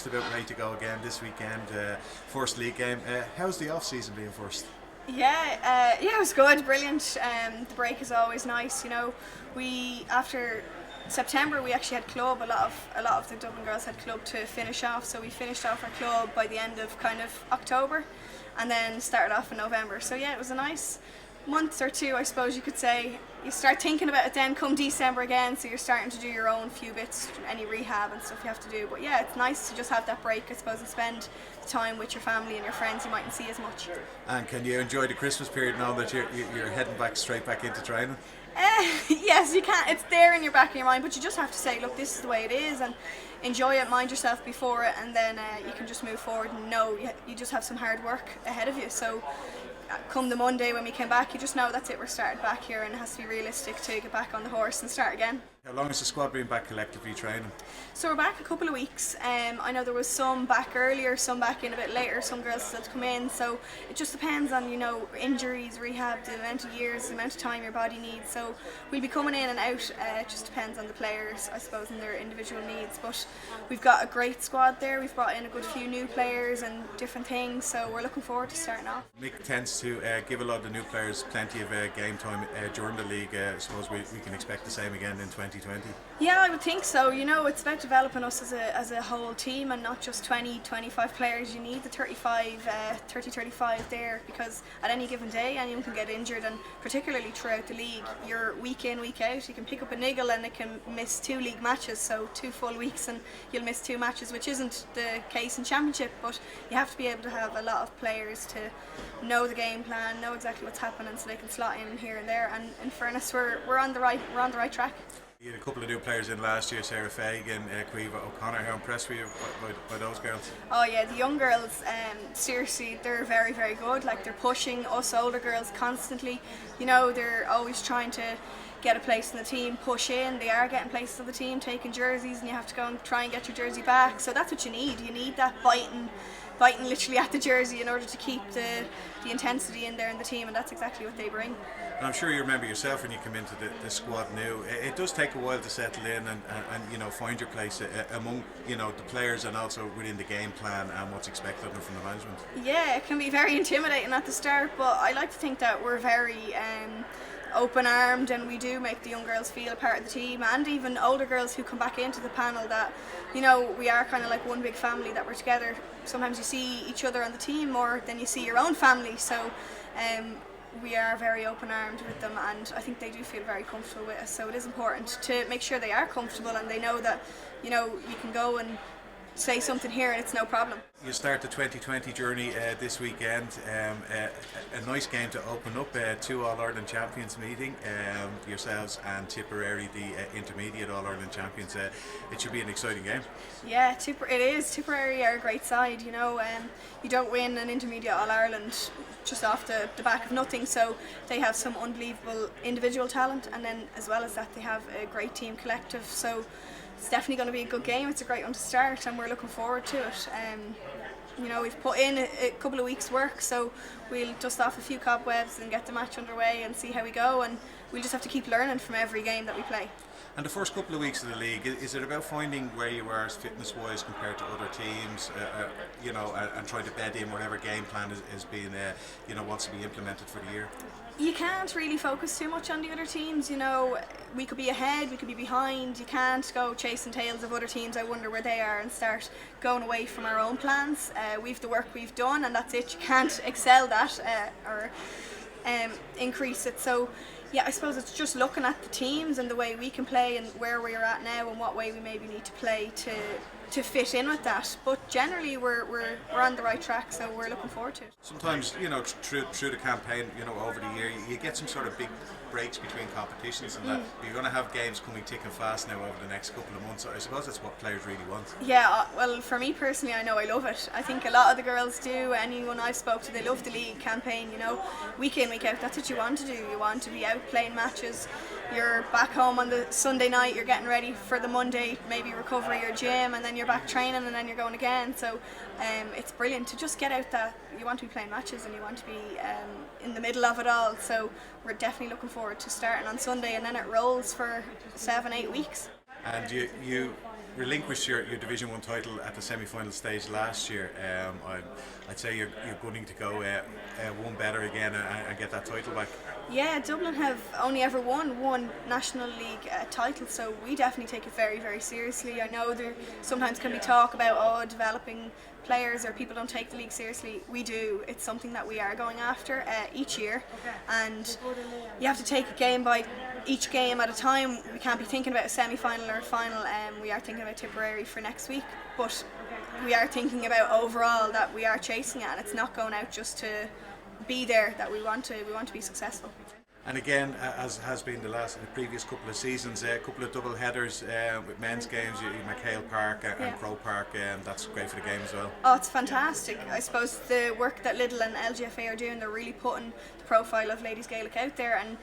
about ready to go again this weekend, first league game. How's the off season been first? Yeah, it was good, brilliant. The break is always nice. We after September we actually had club. A lot of the Dublin girls had club to finish off, so we finished off our club by the end of kind of October, and then started off in November. So yeah, it was a nice month or two, I suppose you could say. You start thinking about it then come December again, so you're starting to do your own few bits, any rehab and stuff you have to do. But yeah, it's nice to just have that break, I suppose, and spend time with your family and your friends you mightn't see as much. And can you enjoy the Christmas period now that you're heading straight back into training? Yes, you can. It's there in your back of your mind, but you just have to say, look, this is the way it is, and enjoy it, mind yourself before it, and then you can just move forward and know you just have some hard work ahead of you. So come the Monday when we came back, you just know that's it, we're starting back here, and it has to be realistic to get back on the horse and start again. How long has the squad been back collectively training? So we're back a couple of weeks. I know there was some back earlier, some back in a bit later, some girls still to come in, so it just depends on injuries, rehab, the amount of years, the amount of time your body needs. So we'll be coming in and out. It just depends on the players, I suppose, and their individual needs, but we've got a great squad there. We've brought in a good few new players and different things, so we're looking forward to starting off. Mick tends to give a lot of the new players plenty of game time during the league. I suppose we can expect the same again in 2020. Yeah, I would think so. It's about developing us as a whole team and not just 20-25 players. You need the 30-35 there, because at any given day anyone can get injured, and particularly throughout the league, you're week in, week out. You can pick up a niggle and it can miss 2 league matches, so 2 full weeks and you'll miss 2 matches, which isn't the case in Championship, but you have to be able to have a lot of players to know the game plan, know exactly what's happening, so they can slot in here and there. And in fairness, we're on the right track. You had a couple of new players in last year, Sarah Fagan, Quiva O'Connor. How impressed were you by those girls? Oh yeah, the young girls, seriously, they're very, very good. Like, they're pushing us older girls constantly. They're always trying to get a place in the team, push in. They are getting places in the team, taking jerseys, and you have to go and try and get your jersey back. So that's what you need. You need that biting literally at the jersey in order to keep the intensity in there in the team, and that's exactly what they bring. And I'm sure you remember yourself when you come into the squad new. It does take a while to settle in and find your place among the players, and also within the game plan and what's expected of them from the management. Yeah, it can be very intimidating at the start, but I like to think that we're very open-armed, and we do make the young girls feel a part of the team, and even older girls who come back into the panel, that we are kind of like one big family, that we're together. Sometimes you see each other on the team more than you see your own family, so we are very open-armed with them, and I think they do feel very comfortable with us. So it is important to make sure they are comfortable and they know that you can go and say something here and it's no problem. You start the 2020 journey this weekend. A nice game to open up, 2 All-Ireland champions meeting, yourselves and Tipperary, the intermediate All-Ireland champions. It should be an exciting game. Yeah, it is. Tipperary are a great side. You don't win an intermediate All-Ireland just off the back of nothing, so they have some unbelievable individual talent, and then as well as that they have a great team collective, so it's definitely going to be a good game. It's a great one to start, and we're looking forward to it. We've put in a couple of weeks' work, so we'll dust off a few cobwebs and get the match underway and see how we go, and we'll just have to keep learning from every game that we play. And the first couple of weeks of the league, is it about finding where you are fitness-wise compared to other teams, and trying to bed in whatever game plan is being, wants to be implemented for the year? You can't really focus too much on the other teams. We could be ahead, we could be behind. You can't go chasing tails of other teams. I wonder where they are, and start going away from our own plans. We've the work we've done, and that's it. You can't excel that or increase it. So yeah, I suppose it's just looking at the teams and the way we can play and where we're at now and what way we maybe need to play to fit in with that. But generally we're on the right track, so we're looking forward to it. Sometimes, through the campaign, over the year, you get some sort of big breaks between competitions, and that you're going to have games coming thick and fast now over the next couple of months. I suppose that's what players really want. Yeah, well, for me personally, I know I love it. I think a lot of the girls do. Anyone I've spoke to, they love the league campaign. Week in, week out, that's what you want to do. You want to be out playing matches. You're back home on the Sunday night, you're getting ready for the Monday, maybe recovery or gym, and then you're back training, and then you're going again. So it's brilliant to just get out that you want to be playing matches, and you want to be in the middle of it all. So we're definitely looking forward to starting on Sunday, and then it rolls for 7-8 weeks. And you relinquished your Division 1 title at the semi-final stage last year. I'd say you're going to go one better again and get that title back. Yeah, Dublin have only ever won one National League title, so we definitely take it very, very seriously. I know there sometimes can be talk about developing players or people don't take the league seriously. We do. It's something that we are going after each year, and you have to take it game by each game at a time. We can't be thinking about a semi-final or a final. We are thinking about Tipperary for next week, but we are thinking about overall that we are chasing it, and it's not going out just to be there. That we want to be successful. And again, as has been the previous couple of seasons, a couple of double headers with men's games, McHale Park and Crow Park, and that's great for the game as well. Oh, it's fantastic. I suppose the work that Lidl and LGFA are doing, they're really putting the profile of Ladies Gaelic out there, and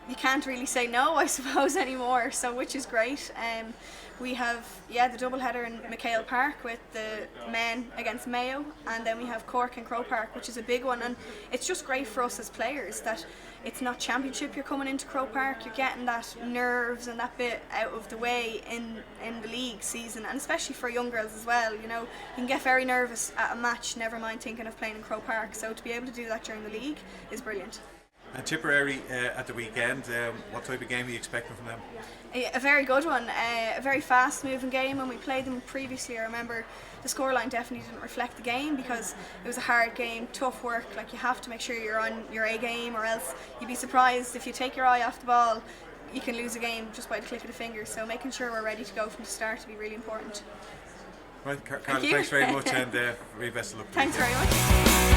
you can't really say no, I suppose, anymore, so which is great. We have the double header in McHale Park with the men against Mayo, and then we have Cork and Crow Park, which is a big one, and it's just great for us as players that it's not championship. You're coming into Crow Park, you're getting that nerves and that bit out of the way in the league season, and especially for young girls as well. You know, you can get very nervous at a match, never mind thinking of playing in Crow Park, so to be able to do that during the league is brilliant. And Tipperary at the weekend, what type of game are you expecting from them? A very good one, a very fast moving game. When we played them previously, I remember the scoreline definitely didn't reflect the game because it was a hard game, tough work. Like, you have to make sure you're on your A game, or else you'd be surprised if you take your eye off the ball, you can lose a game just by the click of the finger. So making sure we're ready to go from the start will be really important. Right, Carla, thanks very much, and really best of luck. Thanks very much.